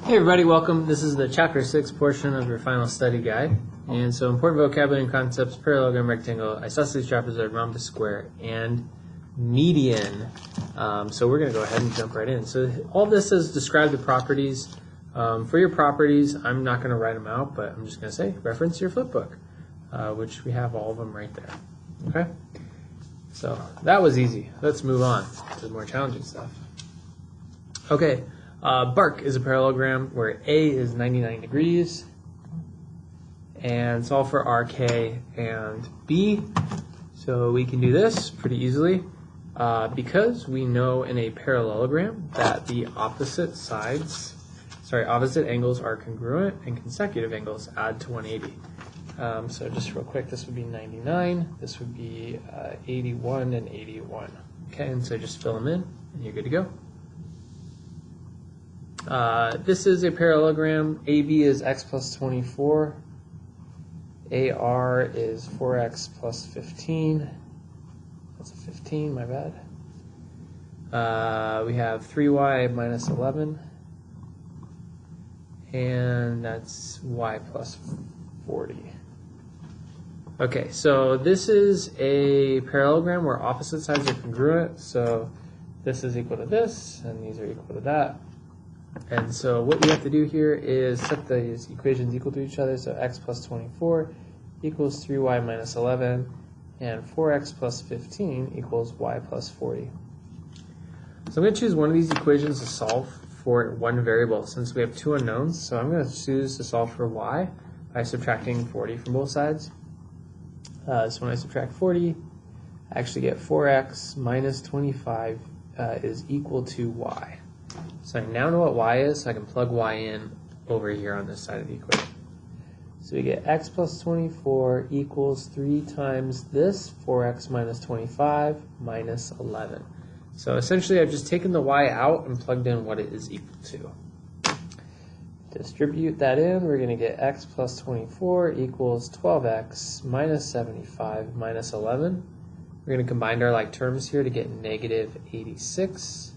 Hey everybody, welcome. This is the Chapter 6 portion of your final study guide. And so important vocabulary and concepts: parallelogram, rectangle, isosceles, trapezoid, rhombus, square, and median. So we're going to go ahead and jump right in. So all this is describe the properties. For your properties, I'm not going to write them out, but I'm just going to say reference your flip book, which we have all of them right there. Okay? So that was easy. Let's move on to the more challenging stuff. Okay. Bark is a parallelogram where A is 99 degrees, and solve for RK and B. So we can do this pretty easily because we know in a parallelogram that the opposite angles are congruent and consecutive angles add to 180. So just real quick, this would be 99, this would be 81 and 81. Okay, and so just fill them in and you're good to go. This is a parallelogram. AB is x plus 24. AR is 4x plus 15. That's a 15, my bad. We have 3y minus 11. And that's y plus 40. Okay, so this is a parallelogram where opposite sides are congruent. So this is equal to this, and these are equal to that. And so what we have to do here is set these equations equal to each other. So x plus 24 equals 3y minus 11, and 4x plus 15 equals y plus 40. So I'm going to choose one of these equations to solve for one variable since we have two unknowns. So I'm going to choose to solve for y by subtracting 40 from both sides. So when I subtract 40, I actually get 4x minus 25 is equal to y. So I now know what y is, so I can plug y in over here on this side of the equation. So we get x plus 24 equals 3 times this, 4x minus 25 minus 11. So essentially I've just taken the y out and plugged in what it is equal to. Distribute that in, we're going to get x plus 24 equals 12x minus 75 minus 11. We're going to combine our like terms here to get negative 86.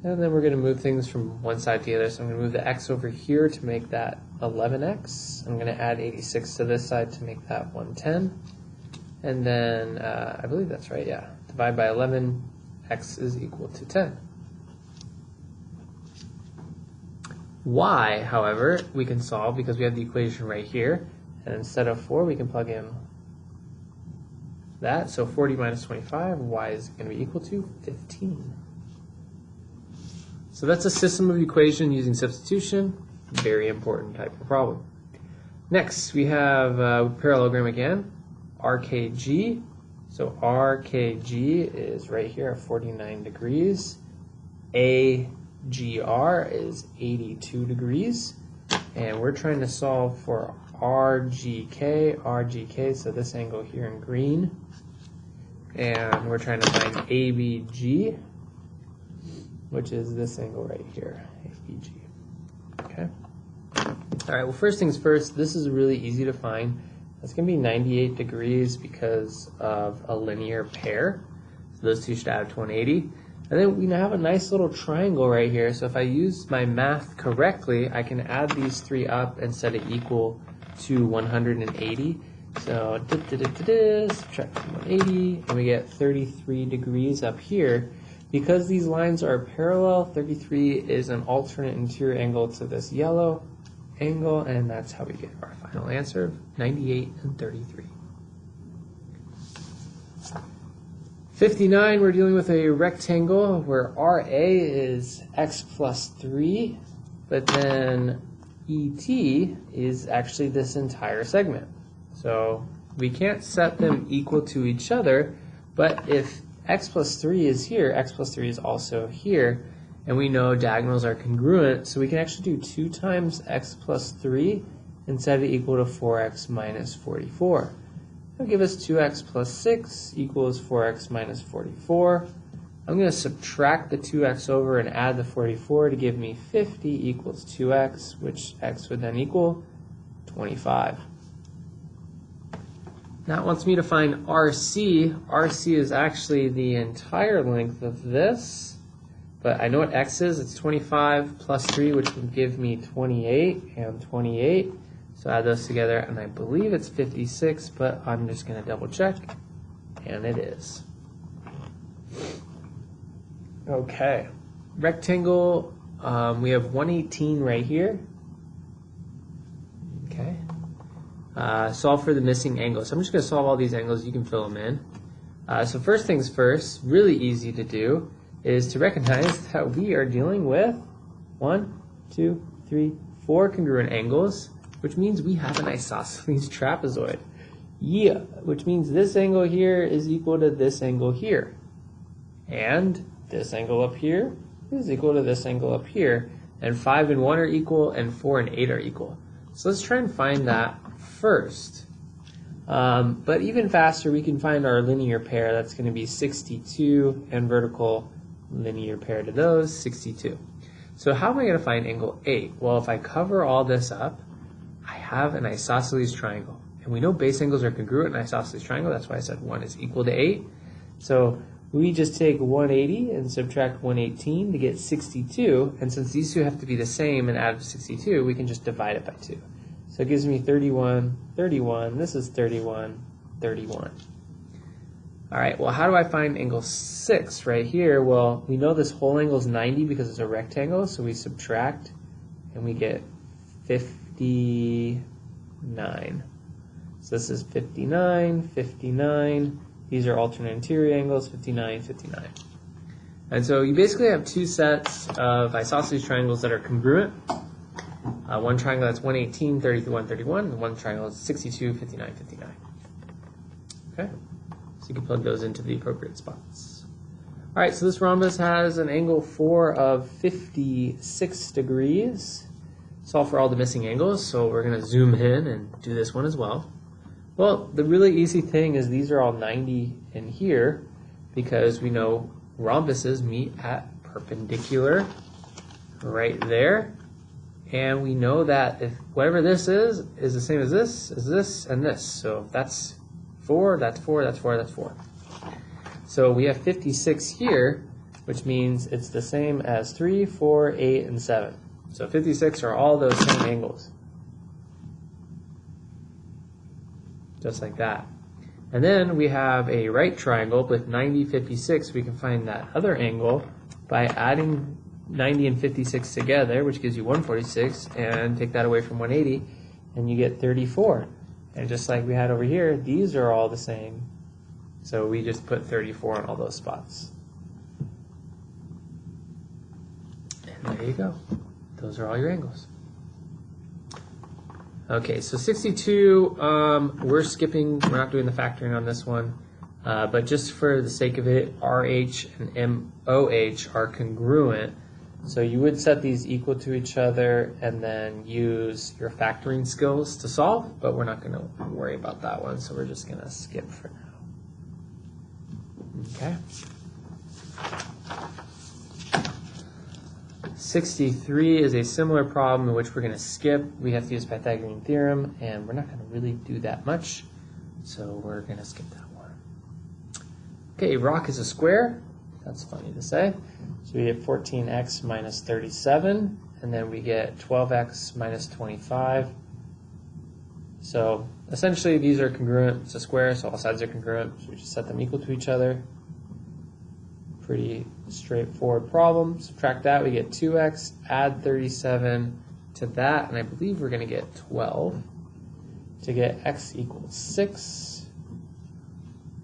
And then we're going to move things from one side to the other. So I'm going to move the x over here to make that 11x. I'm going to add 86 to this side to make that 110. And then, I believe that's right, yeah. Divide by 11, x is equal to 10. Y, however, we can solve because we have the equation right here. And instead of 4, we can plug in that. So 40 minus 25, y is going to be equal to 15. So that's a system of equation using substitution. Very important type of problem. Next, we have parallelogram again, RKG. So RKG is right here at 49 degrees. AGR is 82 degrees. And we're trying to solve for RGK, so this angle here in green. And we're trying to find ABG, which is this angle right here, ABG. Okay. All right, well, first things first, this is really easy to find. That's going to be 98 degrees because of a linear pair. So those two should add to 180. And then we now have a nice little triangle right here. So if I use my math correctly, I can add these three up and set it equal to 180. So subtract from 180, and we get 33 degrees up here. Because these lines are parallel, 33 is an alternate interior angle to this yellow angle, and that's how we get our final answer of 98 and 33. 59, we're dealing with a rectangle where RA is x plus 3, but then ET is actually this entire segment. So we can't set them equal to each other, but if x plus 3 is here, x plus 3 is also here, and we know diagonals are congruent, so we can actually do 2 times x plus 3 and set it equal to 4x minus 44. That'll give us 2x plus 6 equals 4x minus 44. I'm going to subtract the 2x over and add the 44 to give me 50 equals 2x, which x would then equal 25. Now it wants me to find RC. RC is actually the entire length of this but I know what x is. It's 25 plus 3, which would give me 28 and 28. So add those together, and I believe it's 56, but I'm just going to double check, and it is. Okay, rectangle, we have 118 right here. Okay, solve for the missing angles. So I'm just going to solve all these angles. You can fill them in. So first things first, really easy to do, is to recognize that we are dealing with 1, 2, 3, 4 congruent angles, which means we have an isosceles trapezoid. Yeah, which means this angle here is equal to this angle here. And this angle up here is equal to this angle up here. And 5 and 1 are equal, and 4 and 8 are equal. So let's try and find that first. But even faster, we can find our linear pair. That's going to be 62, and vertical linear pair to those, 62. So how am I going to find angle 8? Well, if I cover all this up, I have an isosceles triangle. And we know base angles are congruent in an isosceles triangle. That's why I said 1 is equal to 8. So we just take 180 and subtract 118 to get 62. And since these two have to be the same and add 62, we can just divide it by 2. So it gives me 31, 31. This is 31, 31. All right, well, how do I find angle 6 right here? Well, we know this whole angle is 90 because it's a rectangle, so we subtract and we get 59. So this is 59, 59. These are alternate interior angles, 59, 59. And so you basically have two sets of isosceles triangles that are congruent. One triangle that's 118, 31, 31, and one triangle that's 62, 59, 59. Okay? So you can plug those into the appropriate spots. All right, so this rhombus has an angle 4 of 56 degrees. Solve for all the missing angles, so we're going to zoom in and do this one as well. Well, the really easy thing is these are all 90 in here because we know rhombuses meet at perpendicular right there. And we know that if whatever this is the same as this, and this. So if that's 4, that's 4, that's 4, that's 4. So we have 56 here, which means it's the same as 3, 4, 8, and 7. So 56 are all those same angles. Just like that. And then we have a right triangle with 90, 56. We can find that other angle by adding 90 and 56 together, which gives you 146, and take that away from 180, and you get 34. And just like we had over here, these are all the same. So we just put 34 on all those spots. And there you go. Those are all your angles. Okay, so 62, we're skipping, we're not doing the factoring on this one, but just for the sake of it, RH and MOH are congruent. So you would set these equal to each other and then use your factoring skills to solve, but we're not going to worry about that one, so we're just going to skip for now. Okay. 63 is a similar problem in which we're going to skip. We have to use Pythagorean theorem, and we're not going to really do that much, so we're going to skip that one. Okay, rock is a square. That's funny to say. So we get 14x minus 37, and then we get 12x minus 25. So essentially these are congruent. It's a square, so all sides are congruent. So we just set them equal to each other. Pretty straightforward problem. Subtract that, we get 2x, add 37 to that, and I believe we're going to get 12 to get x equals 6.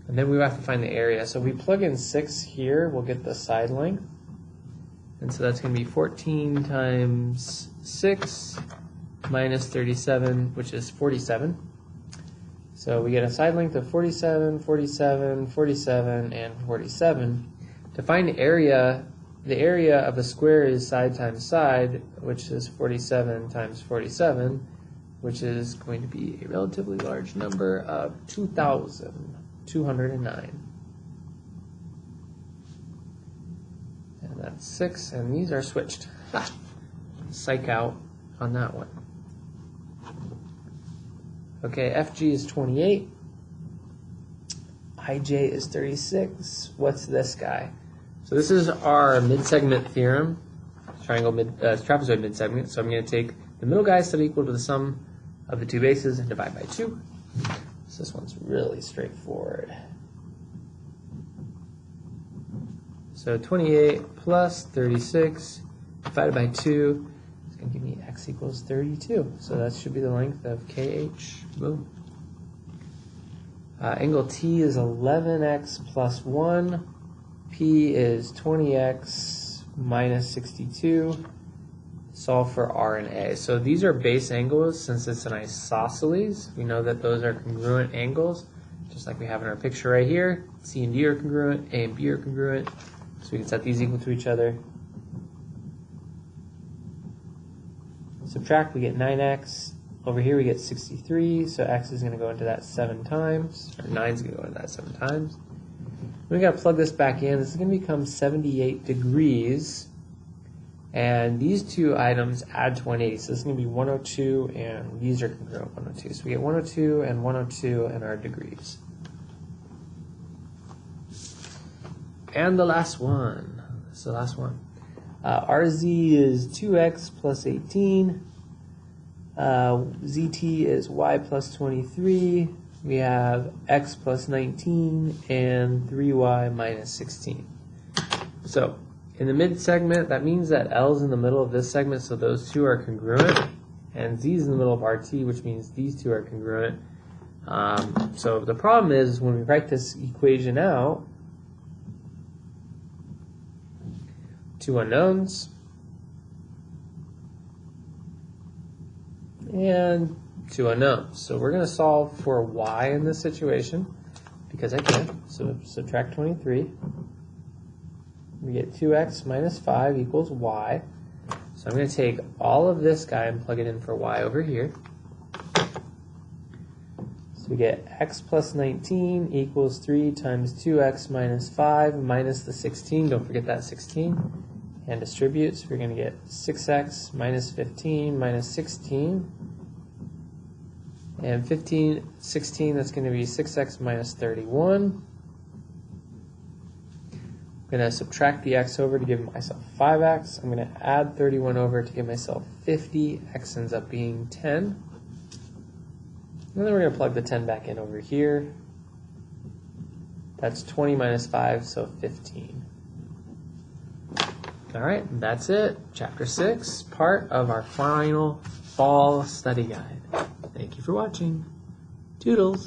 And then we have to find the area. So we plug in 6 here, we'll get the side length. And so that's going to be 14 times 6 minus 37, which is 47. So we get a side length of 47, 47, 47, and 47. To find the area of the square is side times side, which is 47 times 47, which is going to be a relatively large number of 2,209. And that's 6, and these are switched. Psych out on that one. Okay, FG is 28. IJ is 36. What's this guy? So this is our mid-segment theorem, trapezoid mid-segment. So I'm going to take the middle guy set equal to the sum of the two bases and divide by 2. So this one's really straightforward. So 28 plus 36 divided by 2 is going to give me x equals 32. So that should be the length of KH. Boom. Angle T is 11x plus 1. P is 20x minus 62. Solve for R and A. So these are base angles. Since it's an isosceles, we know that those are congruent angles, just like we have in our picture right here. C and D are congruent, A and B are congruent. So we can set these equal to each other. Subtract, we get 9x. Over here we get 63, so x is going to go into that 7 times, or 9 is going to go into that 7 times. We got to plug this back in. This is going to become 78 degrees, and these two items add to 180. So this is going to be 102, and these are congruent 102. So we get 102 and 102 in our degrees. And the last one. This is the last one. RZ is 2x plus 18. ZT is y plus 23. We have x plus 19 and 3y minus 16. So in the mid segment, that means that L is in the middle of this segment, so those two are congruent, and Z is in the middle of RT, which means these two are congruent. So the problem is when we write this equation out, two unknowns and two unknowns. So we're going to solve for y in this situation because I can. So subtract 23. We get 2x minus 5 equals y. So I'm going to take all of this guy and plug it in for y over here. So we get x plus 19 equals 3 times 2x minus 5 minus the 16. Don't forget that 16. And distribute. So we're going to get 6x minus 15 minus 16. And 15, 16, that's going to be 6x minus 31. I'm going to subtract the x over to give myself 5x. I'm going to add 31 over to give myself 50. X ends up being 10. And then we're going to plug the 10 back in over here. That's 20 minus 5, so 15. All right, that's it. Chapter 6, part of our final fall study guide. Thank you for watching. Toodles.